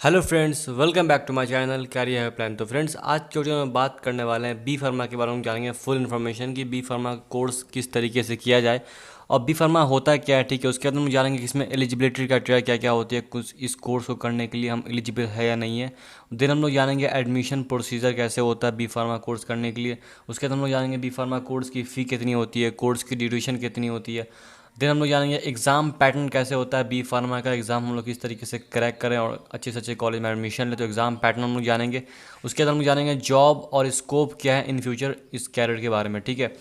Hello friends, welcome back to my channel career है plan. तो friends, आज की वीडियो में बात करने वाले हैं बी फार्मा के बारे में। जानेंगे फुल इन्फॉर्मेशन कि बी फार्मा कोर्स किस तरीके से किया जाए और बी फार्मा होता क्या है। ठीक है, उसके बाद हम जानेंगे कि इसमें एलिजिबिलिटी क्राइटेरिया क्या क्या होती है, कुछ इस कोर्स को करने के लिए हम एलिजिबल है या नहीं है। देन हम लोग जानेंगे एडमिशन प्रोसीजर कैसे होता है बी फार्मा कोर्स करने के लिए। उसके बाद हम लोग जानेंगे बी फार्मा कोर्स की फ़ी कितनी होती है, कोर्स की ड्यूरेशन कितनी होती है। देन हम लोग जानेंगे एग्ज़ाम पैटर्न कैसे होता है, बी फार्मा का एग्ज़ाम हम लोग किस तरीके से क्रैक करें और अच्छे से अच्छे कॉलेज में एडमिशन ले, तो एग्ज़ाम पैटर्न हम लोग जानेंगे। उसके बाद हम लोग जानेंगे जॉब और स्कोप क्या है इन फ्यूचर इस कैरियर के बारे में। ठीक है,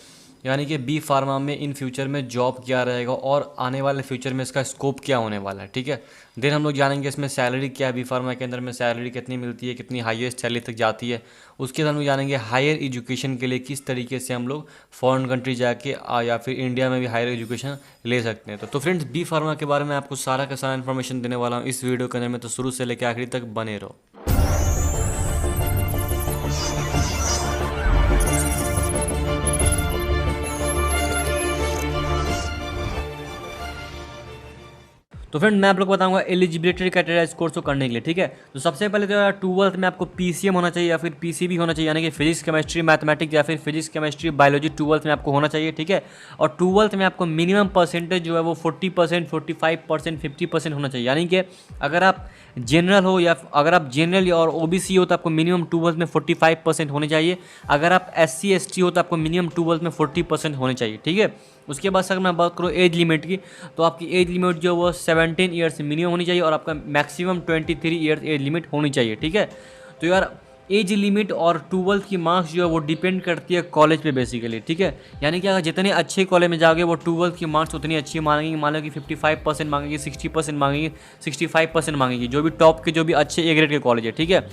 यानी कि बी फार्मा में इन फ्यूचर में जॉब क्या रहेगा और आने वाले फ्यूचर में इसका स्कोप क्या होने वाला है। ठीक है, देन हम लोग जानेंगे इसमें सैलरी क्या है, बी फार्मा के अंदर में सैलरी कितनी मिलती है, कितनी हाईएस्ट सैलरी तक जाती है। उसके बाद हम लोग जानेंगे हायर एजुकेशन के लिए किस तरीके से हम लोग फॉरेन कंट्री जाके या फिर इंडिया में भी हायर एजुकेशन ले सकते हैं। तो फ्रेंड्स, बी फार्मा के बारे में आपको सारा का सारा इन्फॉर्मेशन देने वाला हूँ इस वीडियो के अंदर में, तो शुरू से लेकर आखिरी तक बने रहो। तो फ्रेंड, मैं आप लोग को बताऊंगा एलिजिबिलिटी क्राइटेरिया इस कोर्स को करने के लिए। ठीक है, तो सबसे पहले तो यार 12th में आपको पीसीएम होना चाहिए या फिर पीसीबी होना चाहिए, यानी कि फिजिक्स केमिस्ट्री मैथमेटिक्स या फिर फिजिक्स केमिस्ट्री बायोलॉजी 12th में आपको होना चाहिए। ठीक है, और 12th में आपको मिनिमम परसेंटेज जो है वो 40%, 45%, 50% होना चाहिए। यानी कि अगर आप जनरल हो या अगर आप जनरल और ओबीसी हो तो आपको मिनिमम 12th में 45% होने चाहिए। अगर आप एससी एसटी हो तो आपको मिनिमम 12th में 40% होने चाहिए। ठीक है, उसके बाद अगर मैं बात करूँ एज लिमिट की, तो आपकी एज लिमिट जो वो 17 ईयर्स मिनिमम होनी चाहिए और आपका मैक्सिमम 23 ईयर्स एज लिमिट होनी चाहिए। ठीक है, तो यार एज लिमिट और 12th की मार्क्स जो है वो डिपेंड करती है कॉलेज पे बेसिकली। ठीक है, यानी कि अगर जितने अच्छे कॉलेज में जाओगे वो 12th की मार्क्स उतनी अच्छी मांगेंगी। मान लो कि 55% मांगेंगी, 60% मांगेंगी, 65% मांगेंगी, जो भी टॉप के जो भी अच्छे ए ग्रेड के कॉलेज है। ठीक है,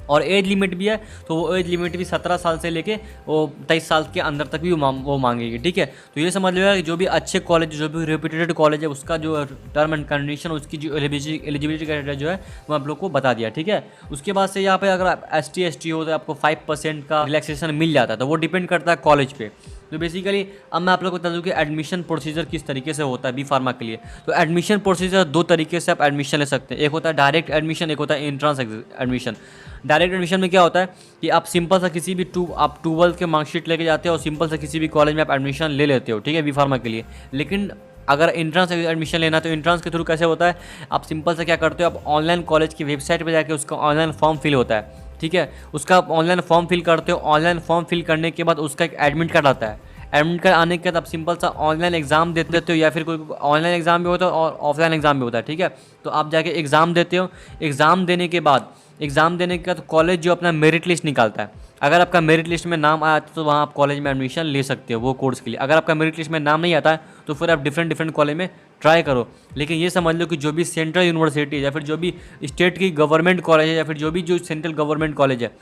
और एज लिमिट भी है, तो वो एज लिमिट भी 17 साल से लेके वो 23 साल के अंदर तक भी वो मांगेगी। ठीक है, तो ये समझ लो यार, जो भी अच्छे कॉलेज, जो भी रेप्यूटेड कॉलेज है, उसका जो टर्म एंड कंडीशन, उसकी जो एलिजिबिलिटी क्राइटेरिया जो है वो आप लोग को बता दिया। ठीक है, उसके बाद से यहाँ पे अगर आप एस टी हो तो आपको 5% का रिलैक्सेशन मिल जाता है, तो वो डिपेंड करता है कॉलेज पे। तो बेसिकली अब मैं आप लोग को बता दूं कि एडमिशन प्रोसीजर किस तरीके से होता है बी फार्मा के लिए। तो एडमिशन प्रोसीजर दो तरीके से आप एडमिशन ले सकते हैं, एक होता है डायरेक्ट एडमिशन, एक होता है एंट्रेंस एडमिशन। डायरेक्ट एडमिशन में क्या होता है कि आप सिंपल सा किसी भी आप 12th के मार्कशीट लेके जाते हो और सिंपल सा किसी भी कॉलेज में आप एडमिशन ले लेते हो। ठीक है, बी फार्मा के लिए। लेकिन अगर एंट्रेंस एडमिशन लेना है तो एंट्रेंस के थ्रू कैसे होता है, आप सिंपल से क्या करते हो, आप ऑनलाइन कॉलेज की वेबसाइट पर जाकर उसका ऑनलाइन फॉर्म फिल होता है। ठीक है, उसका ऑनलाइन फॉर्म फिल करते हो, ऑनलाइन फॉर्म फिल करने के बाद उसका एक एडमिट कार्ड आता है। एडमिट कार्ड आने के बाद आप सिंपल सा ऑनलाइन एग्जाम देते हो, या फिर कोई ऑनलाइन एग्जाम भी होता है और ऑफलाइन एग्जाम भी होता है। ठीक है, तो आप जाके एग्ज़ाम देते हो। एग्ज़ाम देने के बाद कॉलेज जो अपना मेरिट लिस्ट निकालता है। अगर आपका मेरिट लिस्ट में नाम आया तो वहाँ आप कॉलेज में एडमिशन ले सकते हो वो कोर्स के लिए। अगर आपका मेरिट लिस्ट में नाम नहीं आता है तो फिर आप डिफरेंट कॉलेज में ट्राई करो। लेकिन ये समझ लो कि जो भी सेंट्रल यूनिवर्सिटी या फिर जो भी स्टेट की गवर्नमेंट कॉलेज है या फिर जो भी जो सेंट्रल गवर्नमेंट कॉलेज है,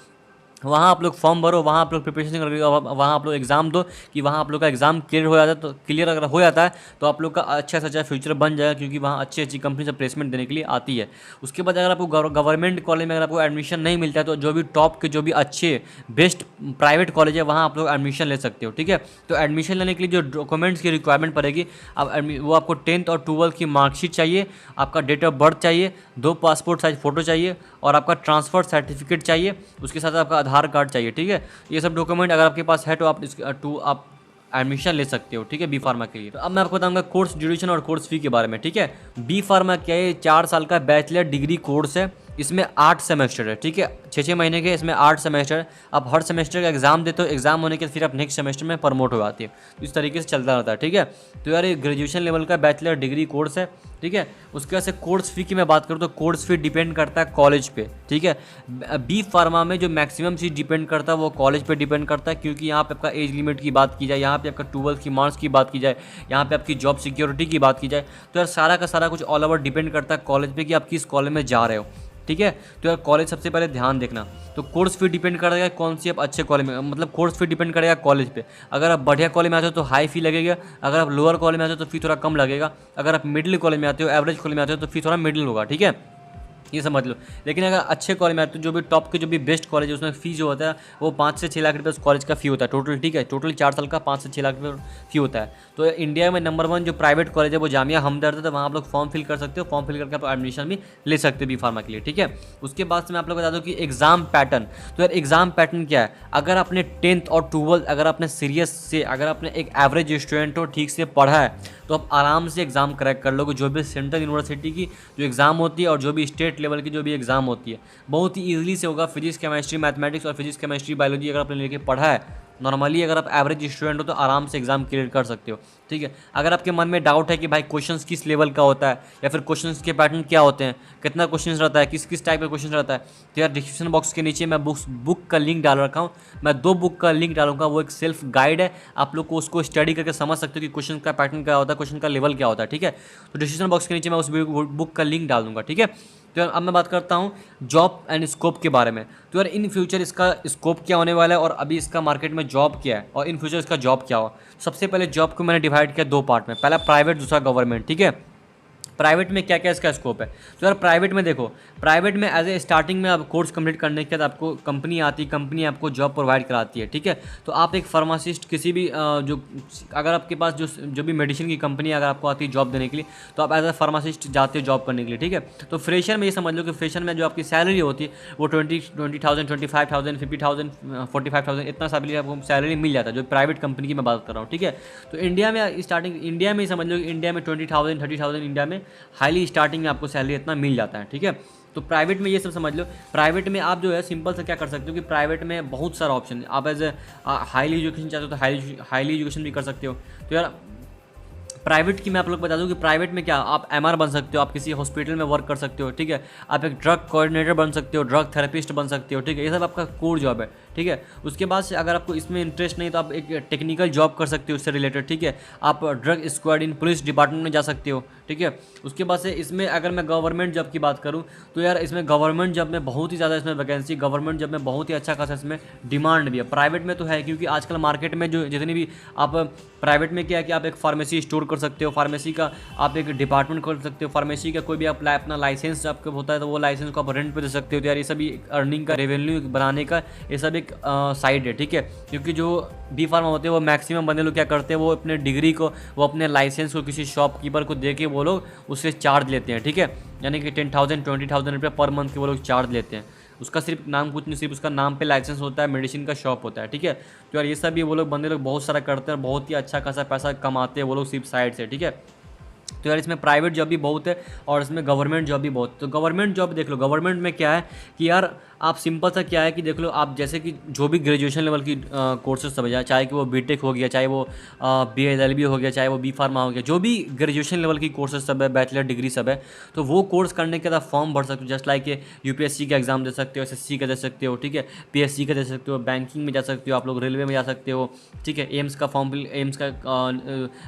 वहाँ आप लोग फॉर्म भरो, वहाँ आप लोग प्रिपरेशन करके वहाँ आप लोग एग्ज़ाम दो कि वहाँ आप लोग का एग्ज़ाम क्लियर हो जाता है। तो क्लियर अगर हो जाता है तो आप लोग का अच्छा से अच्छा फ्यूचर बन जाएगा, क्योंकि वहाँ अच्छी अच्छी कंपनी से प्लेसमेंट देने के लिए आती है। उसके बाद अगर आपको गवर्नमेंट कॉलेज में अगर आपको एडमिशन नहीं मिलता है तो जो भी टॉप के जो भी अच्छे बेस्ट प्राइवेट कॉलेज है वहाँ आप लोग एडमिशन ले सकते हो। ठीक है, तो एडमिशन लेने के लिए जो डॉक्यूमेंट्स की रिक्वायरमेंट पड़ेगी, वो आपको 10th और 12th की मार्कशीट चाहिए, आपका डेट ऑफ बर्थ चाहिए, 2 पासपोर्ट साइज फ़ोटो चाहिए और आपका ट्रांसफ़र सर्टिफिकेट चाहिए, उसके साथ आपका आधार कार्ड चाहिए। ठीक है, ये सब डॉक्यूमेंट अगर आपके पास है तो आप एडमिशन ले सकते हो। ठीक है, बी फार्मा के लिए। तो अब मैं आपको बताऊंगा कोर्स ड्यूरेशन और कोर्स फी के बारे में। ठीक है, बी फार्मा क्या है, 4 साल का बैचलर डिग्री कोर्स है। इसमें 8 सेमेस्टर है। ठीक है, 6 महीने के इसमें 8 सेमेस्टर। आप हर सेमेस्टर का एग्जाम देते हो, एग्जाम होने के बाद फिर आप नेक्स्ट सेमेस्टर में प्रमोट हो जाती है। तो इस तरीके से चलता रहता है। ठीक है, तो यार ये ग्रेजुएशन लेवल का बैचलर डिग्री कोर्स है। ठीक है, उसके बाद से कोर्स फी की मैं बात करूँ तो कोर्स फी डिपेंड करता है कॉलेज पे। ठीक है, बी फार्मा में जो मैक्सिमम चीज़ डिपेंड करता है वो कॉलेज पे डिपेंड करता है, क्योंकि यहाँ पे आपका एज लिमिट की बात की जाए, यहाँ पे आपका 12th की मार्क्स की बात की जाए, यहाँ पे आपकी जॉब सिक्योरिटी की बात की जाए, तो यार सारा का सारा कुछ ऑल ओवर डिपेंड करता है कॉलेज पे कि आप किस कॉलेज में जा रहे हो। ठीक है, तो यार कॉलेज सबसे पहले ध्यान देखना। तो कोर्स फी डिपेंड करेगा कौन सी आप अच्छे कॉलेज में, मतलब कोर्स फी डिपेंड करेगा कॉलेज पे। अगर आप बढ़िया कॉलेज में आते हो तो हाई फी लगेगा, अगर आप लोअर कॉलेज में आते हो तो फी थोड़ा कम लगेगा, अगर आप मिडिल कॉलेज में आते हो, एवरेज कॉलेज में आते हो तो फी थोड़ा मिडिल होगा। ठीक है, ये समझ लो। लेकिन अगर अच्छे कॉलेज में तो जो भी टॉप के जो भी बेस्ट कॉलेज है उसमें फ़ी जो होता है वो 5 से 6 लाख रुपये उस कॉलेज का फ़ी होता है टोटल, ठीक है। टोटल 4 साल का 5 से 6 लाख रुपये फ़ी होता है। तो इंडिया में नंबर 1 जो प्राइवेट कॉलेज है वो जामिया हमदर्द है, तो वहाँ आप लोग फॉर्म फिल कर सकते हो, फॉर्म फिल करके आप एडमिशन भी ले सकते हो बी फार्मा के लिए, ठीक है। उसके बाद से मैं आप लोग बता दूँ कि एग्ज़ाम पैटर्न, तो यार एग्ज़ाम पैटर्न क्या है, अगर आपने 10th और 12th अगर आपने सीरियस से, अगर आपने एक एवरेज स्टूडेंट हो, ठीक से पढ़ा है, तो आप आराम से एग्ज़ाम क्रैक कर लोगे। जो भी सेंट्रल यूनिवर्सिटी की जो एग्ज़ाम होती है और जो भी स्टेट लेवल की जो भी एग्ज़ाम होती है बहुत ही ईजिली से होगा। फिजिक्स केमिस्ट्री मैथमेटिक्स और फिजिक्स केमिस्ट्री बायोलॉजी अगर आपने लेके पढ़ा है नॉर्मली, अगर आप एवरेज स्टूडेंट हो तो आराम से एग्जाम क्लियर कर सकते हो, ठीक है। अगर आपके मन में डाउट है कि भाई क्वेश्चंस किस लेवल का होता है या फिर क्वेश्चंस के पैटर्न क्या होते हैं, कितना क्वेश्चंस रहता है, किस किस टाइप का क्वेश्चन रहता है, तो यार डिस्क्रिप्शन बॉक्स के नीचे मैं बुक का लिंक डाल रखा हूँ। मैं 2 बुक का लिंक डालूंगा, वो एक सेल्फ गाइड है, आप लोग को उसको स्टडी करके समझ सकते हो कि क्वेश्चन का पैटर्न क्या होता है, क्वेश्चन का लेवल क्या होता है, ठीक है। तो डिस्क्रिप्शन बॉक्स के नीचे मैं उस बुक का लिंक डाल दूंगा, ठीक है। तो यार अब मैं बात करता हूँ जॉब एंड स्कोप के बारे में। तो यार इन फ्यूचर इसका स्कोप क्या होने वाला है और अभी इसका मार्केट में जॉब क्या है और इन फ्यूचर इसका जॉब क्या हो। सबसे पहले जॉब को मैंने डिवाइड किया 2 पार्ट में, पहला प्राइवेट, दूसरा गवर्नमेंट, ठीक है। प्राइवेट में क्या क्या इसका स्कोप है, तो यार प्राइवेट में देखो, प्राइवेट में एज ए स्टार्टिंग में आप कोर्स कंप्लीट करने के बाद आपको कंपनी आती है, कंपनी आपको जॉब प्रोवाइड कराती है, ठीक है। तो आप एक फार्मासिस्ट किसी भी जो अगर आपके पास जो भी मेडिसिन की कंपनी अगर आपको आती है जॉब देने के लिए, तो आप एज ए फार्मासिस्ट जाते हो जॉब करने के लिए, ठीक है। तो फ्रेशर में ये समझ लो कि फ्रेशर में जो आपकी सैलरी होती है वो 20,000 25,000 50,000 45,000 इतना सैलरी आपको सैलरी मिल जाता है, जो प्राइवेट कंपनी की मैं बात कर रहा हूँ, ठीक है। तो इंडिया में स्टार्टिंग, इंडिया में ही समझ लो कि इंडिया में 20,000 30,000 इंडिया में हाईली स्टार्टिंग में आपको सैलरी इतना मिल जाता है, ठीक है। तो प्राइवेट में ये सब समझ लो। प्राइवेट में आप जो है सिंपल से क्या कर सकते हो कि प्राइवेट में बहुत सारा ऑप्शन है, आप एज ए हाईली एजुकेशन चाहते हो तो हाईली एजुकेशन भी कर सकते हो। तो यार प्राइवेट की मैं आप लोग बता दूं कि प्राइवेट में क्या आप एमआर बन सकते हो, आप किसी हॉस्पिटल में वर्क कर सकते हो, ठीक है। आप एक ड्रग कोऑर्डिनेटर बन सकते हो, ड्रग थेरेपिस्ट बन सकते हो, ठीक है। ये सब आपका कोर जॉब है, ठीक है। उसके बाद से अगर आपको इसमें इंटरेस्ट नहीं तो आप एक टेक्निकल जॉब कर सकते हो इससे रिलेटेड, ठीक है। आप ड्रग स्क्वाड इन पुलिस डिपार्टमेंट में जा सकते हो, ठीक है। उसके बाद से इसमें अगर मैं गवर्नमेंट जॉब की बात करूँ तो यार इसमें गवर्नमेंट जॉब में बहुत ही ज़्यादा इसमें वैकेंसी, गवर्नमेंट जॉब में बहुत ही अच्छा खासा इसमें डिमांड भी है। प्राइवेट में तो है क्योंकि आजकल मार्केट में जो जितनी भी आप प्राइवेट में क्या है कि आप एक फार्मेसी स्टोर कर सकते हो, फार्मेसी का आप एक डिपार्टमेंट कर सकते हो, फार्मेसी का कोई भी आप अपना लाइसेंस आपका होता है तो वो लाइसेंस को आप रेंट पे दे सकते हो। तो यार ये सभी अर्निंग का, रेवेन्यू बनाने का ये सब एक साइड है, ठीक है। क्योंकि जो बी फार्मा होते हैं वो मैक्सिमम बंदे लोग क्या करते हैं, वो अपने डिग्री को, वो अपने लाइसेंस को किसी शॉपकीपर को दे के वो लोग उससे चार्ज लेते हैं, ठीक है। यानी कि 10,000 20,000 रुपये पर मंथ के वो लोग चार्ज लेते हैं। उसका सिर्फ नाम कुछ नहीं, सिर्फ उसका नाम पे लाइसेंस होता है, मेडिसिन का शॉप होता है, ठीक है। तो यार ये सब भी वो लोग बंदे लोग बहुत सारा करते हैं, बहुत ही अच्छा खासा पैसा कमाते हैं वो लोग सिर्फ साइड से, ठीक है। तो यार इसमें प्राइवेट जॉब भी बहुत है और इसमें गवर्नमेंट जॉब भी बहुत। तो गवर्नमेंट जॉब देख लो, गवर्नमेंट में क्या है कि यार आप सिंपल सा क्या है कि देख लो, आप जैसे कि जो भी ग्रेजुएशन लेवल की कोर्सेज सब है, चाहे कि वो बीटेक हो गया, चाहे वो BLLB हो गया, चाहे वो बी फार्मा हो गया, जो भी ग्रेजुएशन लेवल की कोर्सेज सब है, बैचलर डिग्री सब है, तो वो कोर्स करने के बाद फॉर्म भर सकते हो। जस्ट लाइक UPSC का एग्जाम दे सकते हो, SSC का दे सकते हो, ठीक है, PSC का दे सकते हो, बैंकिंग में जा सकते हो, आप लोग रेलवे में जा सकते हो, ठीक है। एम्स का फॉर्म, एम्स का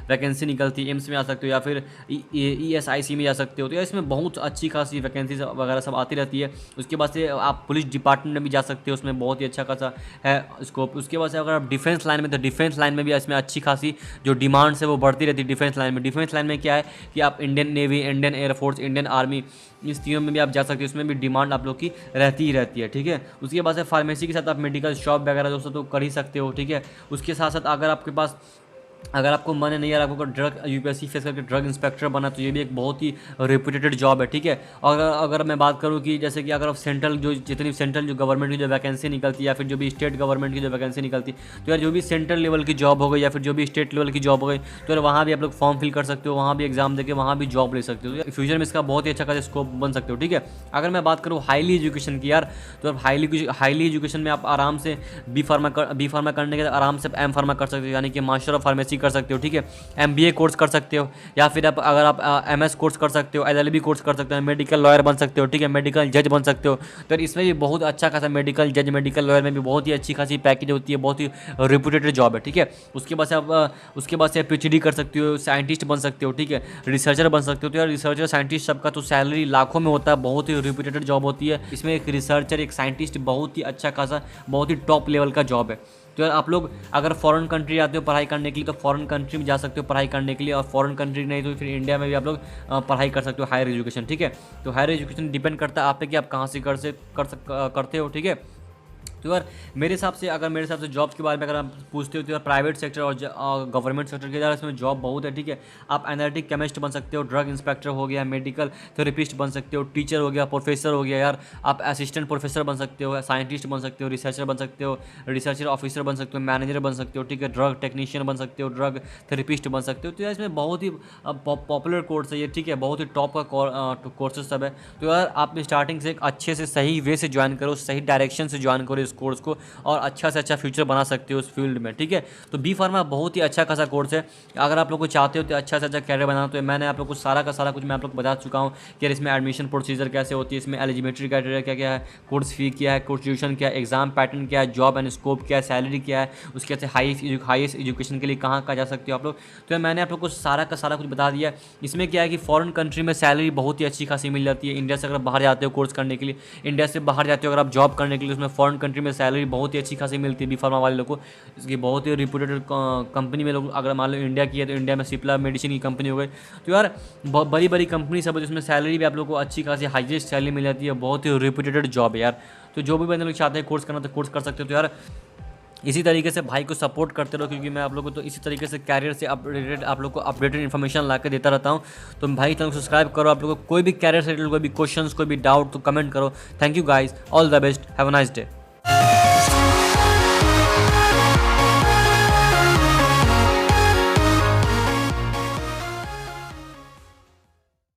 वैकेंसी निकलती है, एम्स में आ सकते हो, या फिर ESIC में जा सकते हो। तो यार इसमें बहुत अच्छी खासी वैकेंसी वगैरह सब आती रहती है। उसके बाद से आप पुलिस डिपार्टमेंट में भी जा सकते हो, उसमें बहुत ही अच्छा खासा है स्कोप। उसके बाद से अगर आप डिफेंस लाइन में, तो डिफेंस लाइन में भी इसमें अच्छी खासी जो डिमांड्स है वो बढ़ती रहती है डिफेंस लाइन में। डिफेंस लाइन में क्या है कि आप Indian navy, Indian air force, Indian army, इस तीनों में भी आप जा सकते हो, उसमें भी डिमांड आप लोग की रहती ही रहती है, ठीक है। उसके बाद से फार्मेसी के साथ आप मेडिकल शॉप वगैरह दोस्तों तो कर ही सकते हो, ठीक है। उसके साथ साथ अगर आपके पास, अगर आपको मन है नहीं यार आपको ड्रग UPSC फेस करके ड्रग इंस्पेक्टर बना, तो ये भी एक बहुत ही रेपुटेटेड जॉब है, ठीक है। और अगर मैं बात करूँ कि जैसे कि अगर आप सेंट्रल जो जितनी सेंट्रल जो गवर्नमेंट की जो वैकेंसी निकलती है या फिर जो भी स्टेट गवर्नमेंट की जो वैकेंसी निकलती है, तो यार जो भी सेंट्रल लेवल की जॉब हो गई या फिर जो भी स्टेट लेवल की जॉब हो गई, तो यार वहाँ भी आप लोग फॉर्म फिल कर सकते हो, वहाँ भी एग्जाम देकर वहाँ भी जॉब ले सकते हो। तो फ्यूचर में इसका बहुत ही अच्छा खासा स्कोप बन सकते हो, ठीक है। अगर मैं बात करूँ हाईली एजुकेशन की यार, तो हाईली एजुकेशन में आप आराम से बी फार्मा करने के आराम से M फार्मा कर सकते हो, यानी कि मास्टर ऑफ फार्मेसी कर सकते हो, ठीक है। MBA कोर्स कर सकते हो, या फिर आप अगर आप MS कोर्स कर सकते हो, LLB कोर्स कर सकते हो, मेडिकल लॉयर बन सकते हो, ठीक है, मेडिकल जज बन सकते हो। तो इसमें भी बहुत अच्छा खासा मेडिकल जज, मेडिकल लॉयर में भी बहुत ही अच्छी खासी पैकेज होती है, बहुत ही रेपुटेटेड जॉब है, ठीक है। उसके बाद से आप PhD कर सकते हो, साइंटिस्ट बन सकते हो, ठीक है, रिसर्चर बन सकते हो। तो यार रिसर्चर साइंटिस्ट सबका तो सैलरी लाखों में होता है, बहुत ही रेपुटेटेड जॉब होती है। इसमें एक रिसर्चर, एक साइंटिस्ट बहुत ही अच्छा खासा, बहुत ही टॉप लेवल का जॉब है। तो यार आप लोग अगर फॉरेन कंट्री आते हो पढ़ाई करने के लिए तो फॉरेन कंट्री में जा सकते हो पढ़ाई करने के लिए, और फॉरेन कंट्री नहीं तो फिर इंडिया में भी आप लोग पढ़ाई कर सकते हो हायर एजुकेशन, ठीक है। तो हायर एजुकेशन डिपेंड करता है आप पे कि आप कहाँ से करते हो, ठीक है। तो यार मेरे हिसाब से जॉब्स के बारे में अगर आप पूछते हो तो यार प्राइवेट सेक्टर और गवर्नमेंट सेक्टर के यार इसमें जॉब बहुत है, ठीक है। आप एनालिटिक केमिस्ट बन सकते हो, ड्रग इंस्पेक्टर हो गया, मेडिकल थेरेपिस्ट बन सकते हो, टीचर हो गया, प्रोफेसर हो गया यार, आप असिस्टेंट प्रोफेसर बन सकते हो, साइंटिस्ट बन सकते हो, रिसर्चर बन सकते हो, रिसर्चर ऑफिसर बन सकते हो, मैनेजर बन सकते हो, ठीक है, ड्रग टेक्नीशियन बन सकते हो, ड्रग थेरेपिस्ट बन सकते हो। तो यार इसमें बहुत ही पॉपुलर कोर्स है ये, ठीक है, बहुत ही टॉप का कोर्सेज सब है। तो यार आप स्टार्टिंग से एक अच्छे से सही वे से ज्वाइन करो, सही डायरेक्शन से ज्वाइन करो इस कोर्स को, और अच्छा से अच्छा फ्यूचर बना सकते हो उस फील्ड में, ठीक है। तो बी फार्मा बहुत ही अच्छा खासा कोर्स है। अगर आप लोग को चाहते हो तो अच्छा से अच्छा कैरियर बनाना, तो मैंने आप लोग को सारा का सारा कुछ मैं आप लोग को बता चुका हूँ कि यार इसमें एडमिशन प्रोसीजर कैसे होती है, इसमें एलिजिबिलिटी क्राइटेरिया क्या क्या है, कोर्स फी क्या है, कोर्स ड्यूरेशन क्या है, एग्जाम पैटर्न क्या है, जॉब एंड स्कोप क्या है, सैलरी क्या है, उसके बाद हाईएस्ट एजुकेशन के लिए कहाँ कहाँ जा सकते हो आप लोग। तो मैंने आप लोग को सारा का सारा कुछ बता दिया। इसमें क्या है कि फॉरेन कंट्री में सैलरी बहुत ही अच्छी खासी मिल जाती है। इंडिया से अगर बाहर जाते हो कोर्स करने के लिए, इंडिया से बाहर जाते हो अगर आप जॉब करने के लिए, उसमें फॉरेन कंट्री में सैलरी बहुत ही अच्छी खासी मिलती है बी फार्मा वाले लोग को। इसकी बहुत ही रिप्यूटेड कंपनी में लोग, अगर मान लो इंडिया की है तो इंडिया में सिप्ला मेडिसिन की कंपनी हो गई। तो यार बड़ी बड़ी कंपनी सब है जिसमें सैलरी भी आप लोग को अच्छी खासी हाईएस्ट सैलरी मिल जाती है, बहुत ही रिप्यूटेड जॉब है यार। तो जो भी बंदे लोग चाहते हैं कोर्स करना तो कोर्स कर सकते हो। तो यार इसी तरीके से भाई को सपोर्ट करते रहो, क्योंकि मैं आप लोगों को तो इसी तरीके से कैरियर से अपडेटेड आप लोग को अपडेटेड इन्फॉर्मेशन ला के देता रहता हूँ। तो भाई चैनल को सब्सक्राइब करो। आप लोगों को कोई भी कैरियर से रिलेटेड कोई भी क्वेश्चंस कोई भी डाउट तो कमेंट करो। Thank you guys, all the best, have a nice day.